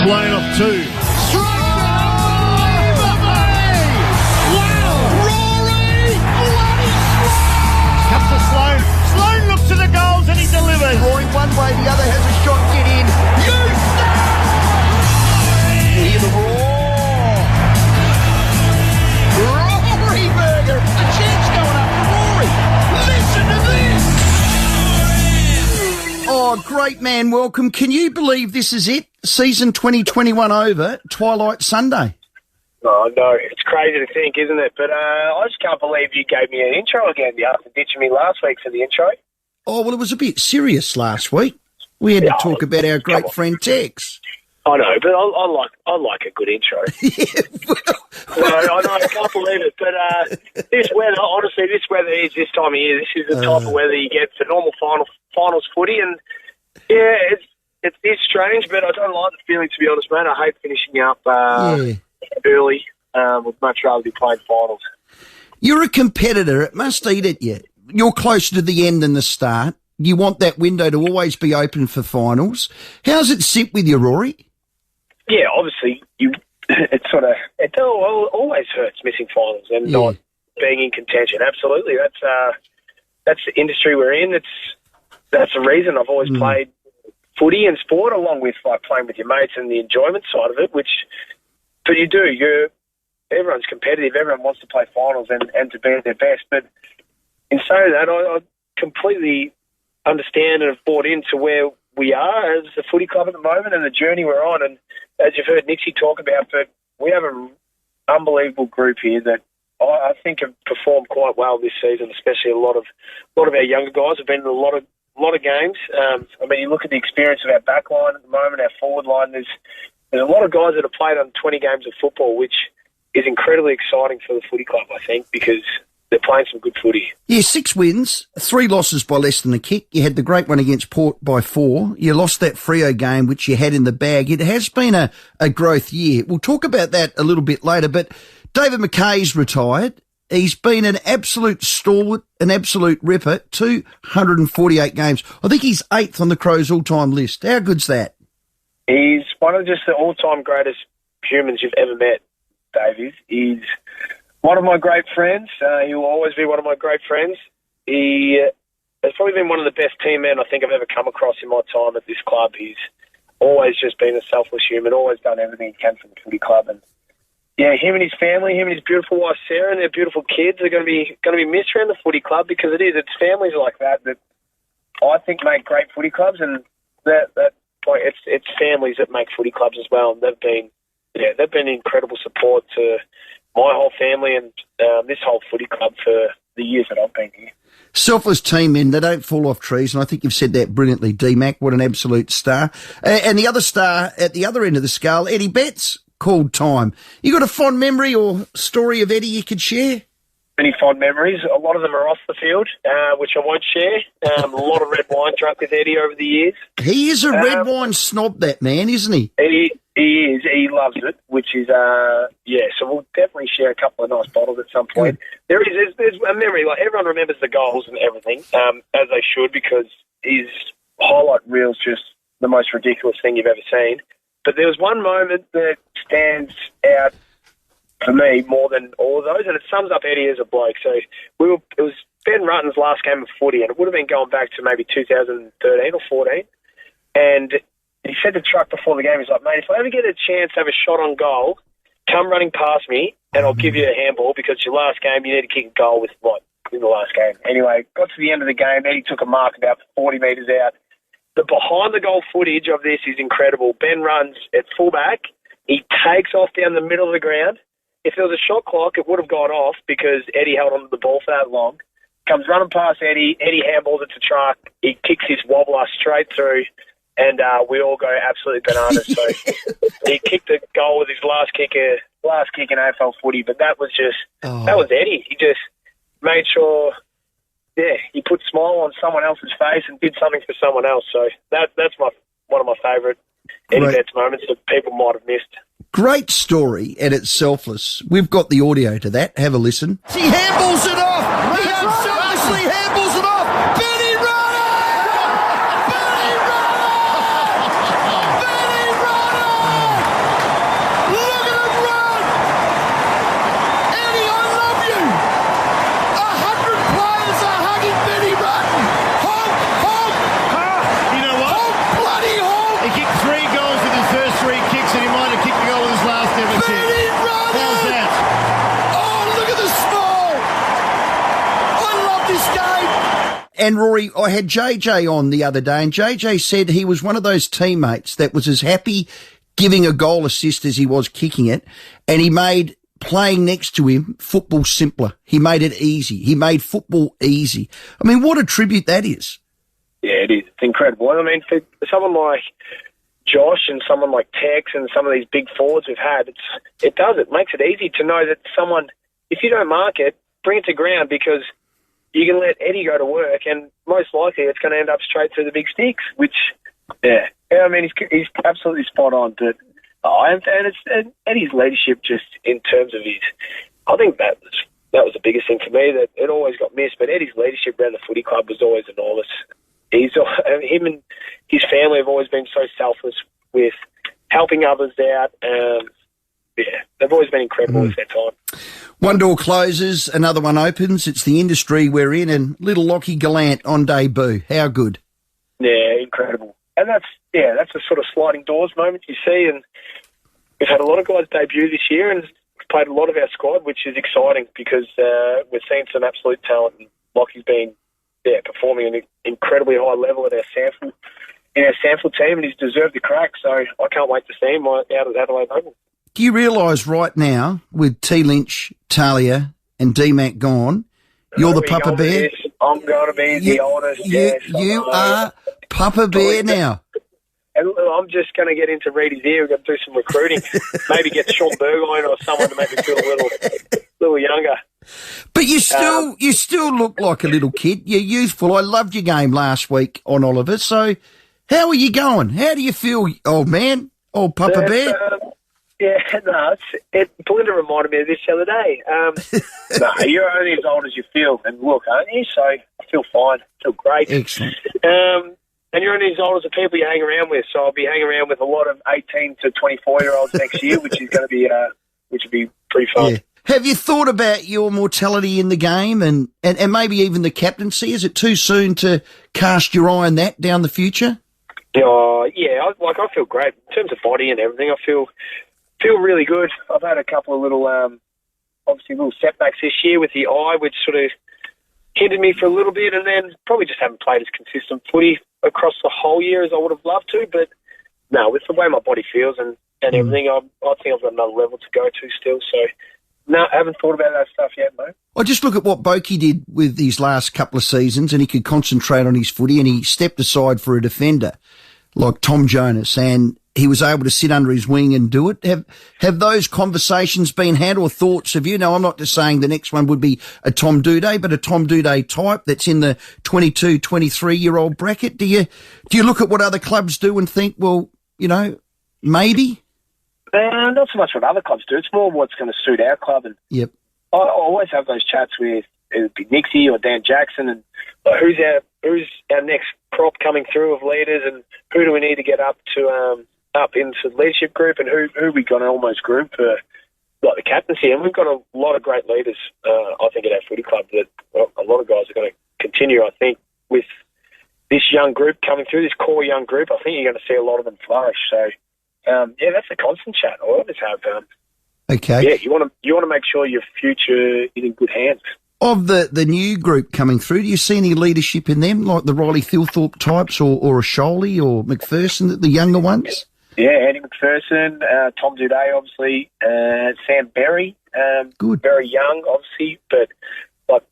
Lane off two. Comes to Sloane. Sloane looks to the goals and he delivers. Rory one way, the other has a shot. Get in. You stay! Hear the roar. Rory Burger. A chance going up for Rory. Listen to this. Oh, great man. Welcome. Can you believe this is it? Season 2021 over. Twilight Sunday. Oh, no, it's crazy to think, isn't it? But I just can't believe you gave me an intro again after ditching me last week for the intro. Oh, well, it was a bit serious last week. We had to talk about our great friend Tex. I know, but I like a good intro. I can't believe it. But this weather, honestly, this weather is this time of year. This is the type of weather you get for normal finals footy. And, yeah, it is strange, but I don't like the feeling, to be honest, mate. I hate finishing up early. Would much rather be playing finals. You're a competitor. It must eat at you. You're closer to the end than the start. You want that window to always be open for finals. How's it sit with you, Rory? Yeah, obviously, it always hurts missing finals and not being in contention. Absolutely, that's the industry we're in. That's the reason I've always played footy and sport, along with like playing with your mates and the enjoyment side of it. But you do. Everyone's competitive. Everyone wants to play finals and to be at their best. But in saying that, I completely understand and have bought into where we are as a footy club at the moment and the journey we're on. And as you've heard Nixie talk about, but we have an unbelievable group here that I think have performed quite well this season. Especially a lot of our younger guys have been in a lot of games. I mean, you look at the experience of our back line at the moment, our forward line. There's a lot of guys that have played on 20 games of football, which is incredibly exciting for the footy club, I think, because they're playing some good footy. Yeah, 6 wins, 3 losses by less than a kick. You had the great one against Port by 4. You lost that Freo game, which you had in the bag. It has been a growth year. We'll talk about that a little bit later, but David McKay's retired. He's been an absolute stalwart, an absolute ripper, 248 games. I think he's 8th on the Crows all-time list. How good's that? He's one of just the all-time greatest humans you've ever met, Dave. He's one of my great friends. He will always be one of my great friends. He has probably been one of the best team men I think I've ever come across in my time at this club. He's always just been a selfless human, always done everything he can for the footy club. And yeah, him and his family, him and his beautiful wife Sarah and their beautiful kids are going to be missed around the footy club, because it's families like that I think make great footy clubs, and it's families that make footy clubs as well. And they've been incredible support to my whole family and this whole footy club for the years that I've been here. Selfless team men, they don't fall off trees, and I think you've said that brilliantly, D-Mac. What an absolute star. And the other star at the other end of the scale, Eddie Betts, called time. You got a fond memory or story of Eddie you could share? Many fond memories. A lot of them are off the field, which I won't share. A lot of red wine drunk with Eddie over the years. He is a red wine snob, that man, isn't he? He is. He loves it, which is, so we'll definitely share a couple of nice bottles at some point. There's a memory, like everyone remembers the goals and everything, as they should, because his highlight reel's just the most ridiculous thing you've ever seen. But there was one moment that stands out for me more than all of those, and it sums up Eddie as a bloke. So it was Ben Rutten's last game of footy, and it would have been going back to maybe 2013 or 14. And he said to Truck before the game, he's like, mate, if I ever get a chance to have a shot on goal, come running past me, and I'll give you a handball, because it's your last game, you need to kick a goal in the last game. Anyway, got to the end of the game, Eddie took a mark about 40 metres out. The behind-the-goal footage of this is incredible. Ben runs at fullback. He takes off down the middle of the ground. If there was a shot clock, it would have gone off because Eddie held onto the ball for that long. Comes running past Eddie. Eddie handballs it to Truck. He kicks his wobbler straight through, and we all go absolutely bananas. So he kicked the goal with his last kick in AFL footy, but that was Eddie. He just made sure... Yeah, he put a smile on someone else's face and did something for someone else. So that's one of my favourite Eddie Betts moments that people might have missed. Great story, and it's selfless. We've got the audio to that. Have a listen. He handballs it off. He absolutely handballs it off. Benny Runner! Benny Runner! Benny Runner! And Rory, I had JJ on the other day, and JJ said he was one of those teammates that was as happy giving a goal assist as he was kicking it, and he made playing next to him football simpler. He made it easy. He made football easy. I mean, what a tribute that is. Yeah, it is. It's incredible. I mean, for someone like Josh and someone like Tex and some of these big forwards we've had, it makes it easy to know that someone, if you don't mark it, bring it to ground, because you can let Eddie go to work and most likely it's going to end up straight through the big sticks, which, yeah, I mean, he's absolutely spot on. But and Eddie's leadership, just in terms of his, I think that was the biggest thing for me, that it always got missed. But Eddie's leadership around the footy club was always enormous. Him and his family have always been so selfless with helping others out. Yeah, they've always been incredible with their time. One door closes, another one opens. It's the industry we're in, and little Lockie Gallant on debut. How good? Yeah, incredible. And that's the sort of sliding doors moment you see. And we've had a lot of guys debut this year, and we've played a lot of our squad, which is exciting because we're seeing some absolute talent. And Lockie's been performing at an incredibly high level at our sample team, and he's deserved the crack. So I can't wait to see him out at Adelaide Oval. Do you realise right now, with T. Lynch, Talia and D-Mac gone, you're the Papa Bear? I'm going to be the oldest. You are Papa Bear now. And I'm just going to get into Reedy's ear. We're going to do some recruiting. Maybe get Sean Burgoyne or someone to make me feel a little younger. But you still look like a little kid. You're youthful. I loved your game last week on Oliver. So how are you going? How do you feel, old man? Old Papa Bear? Belinda reminded me of this the other day. No, you're only as old as you feel, and look, aren't you? So I feel fine, feel great. Excellent. And you're only as old as the people you hang around with. So I'll be hanging around with a lot of 18 to 24-year-olds next year, which is going to be, which will be pretty fun. Yeah. Have you thought about your mortality in the game and maybe even the captaincy? Is it too soon to cast your eye on that down the future? I feel great in terms of body and everything. I feel really good. I've had a couple of little setbacks this year with the eye, which sort of hindered me for a little bit, and then probably just haven't played as consistent footy across the whole year as I would have loved to. But no, with the way my body feels and everything, I think I've got another level to go to still. So no, I haven't thought about that stuff yet, mate. I just look at what Boakey did with his last couple of seasons, and he could concentrate on his footy, and he stepped aside for a defender like Tom Jonas, and he was able to sit under his wing and do it. Have those conversations been had, or thoughts of you? Now, I'm not just saying the next one would be a Tom Duday, but a Tom Duday type that's in the 22, 23-year-old bracket. Do you look at what other clubs do and think, well, maybe? Not so much what other clubs do. It's more what's going to suit our club. And yep. I always have those chats with either Big Nixie or Dan Jackson, and who's our next crop coming through of leaders, and who do we need to get up into the leadership group, and who we got to almost groom for like the captaincy. And we've got a lot of great leaders, I think, at our footy club that a lot of guys are going to continue, I think, with this young group coming through, this core young group. I think you're going to see a lot of them flourish. So, that's a constant chat. I always have. Okay. Yeah, you want to make sure your future is in good hands. Of the new group coming through, do you see any leadership in them, like the Riley Thilthorpe types or a Sholey or McPherson, the younger ones? Yeah, Andy McPherson, Tom Duday, obviously, Sam Berry, good, very young, obviously, but like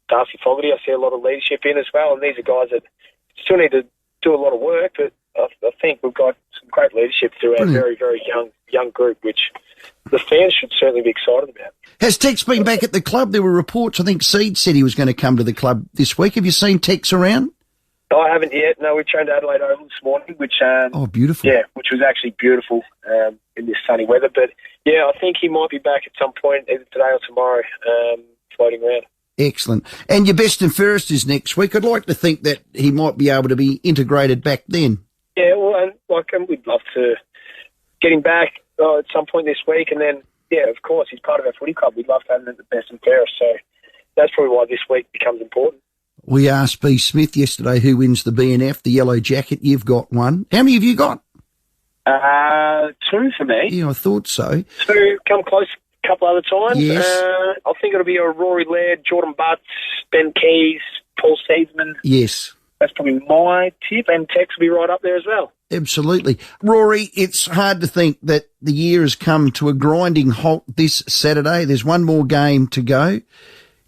Darcy Fogarty, I see a lot of leadership in as well, and these are guys that still need to do a lot of work, but I think we've got some great leadership through our very, very young group, which the fans should certainly be excited about. Has Tex been back at the club? There were reports, I think Seed said he was going to come to the club this week. Have you seen Tex around? I haven't yet. No, we trained at Adelaide Oval this morning, which beautiful. Yeah, which was actually beautiful in this sunny weather. But yeah, I think he might be back at some point, either today or tomorrow, floating around. Excellent. And your best and fairest is next week. I'd like to think that he might be able to be integrated back then. Yeah, well, and we'd love to get him back at some point this week, and then yeah, of course, he's part of our footy club. We'd love to have him at the best and fairest. So that's probably why this week becomes important. We asked B. Smith yesterday who wins the BNF, the yellow jacket. You've got one. How many have you got? 2 for me. Yeah, I thought so. 2, come close a couple other times. Yes. I think it'll be a Rory Laird, Jordan Butts, Ben Keys, Paul Seedsman. Yes. That's probably my tip, and Tex will be right up there as well. Absolutely. Rory, it's hard to think that the year has come to a grinding halt this Saturday. There's one more game to go.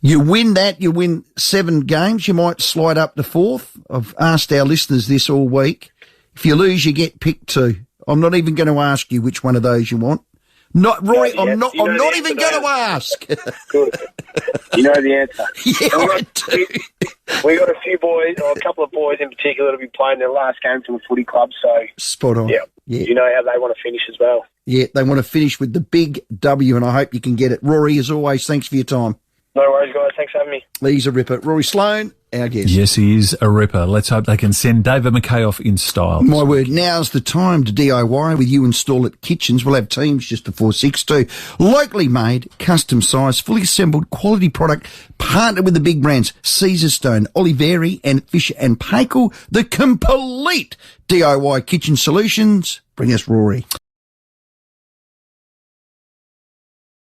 You win that, you win 7 games, you might slide up to 4th. I've asked our listeners this all week. If you lose, you get picked 2. I'm not even going to ask you which one of those you want. Not Rory, I'm not even going to ask. Good. You know the answer. Yeah, I do. We got a few boys, or a couple of boys in particular, that'll be playing their last game for the footy club, so... Spot on. Yeah. Yeah. You know how they want to finish as well. Yeah, they want to finish with the big W, and I hope you can get it. Rory, as always, thanks for your time. No worries, guys. Thanks for having me. He's a ripper. Rory Sloane, our guest. Yes, he is a ripper. Let's hope they can send David McKay off in style. My word, now's the time to DIY with You Install It Kitchens. We'll have teams just before 6 too. Locally made, custom sized, fully assembled, quality product, partnered with the big brands Caesarstone, Oliveri and Fisher and Paykel. The complete DIY kitchen solutions. Bring us Rory.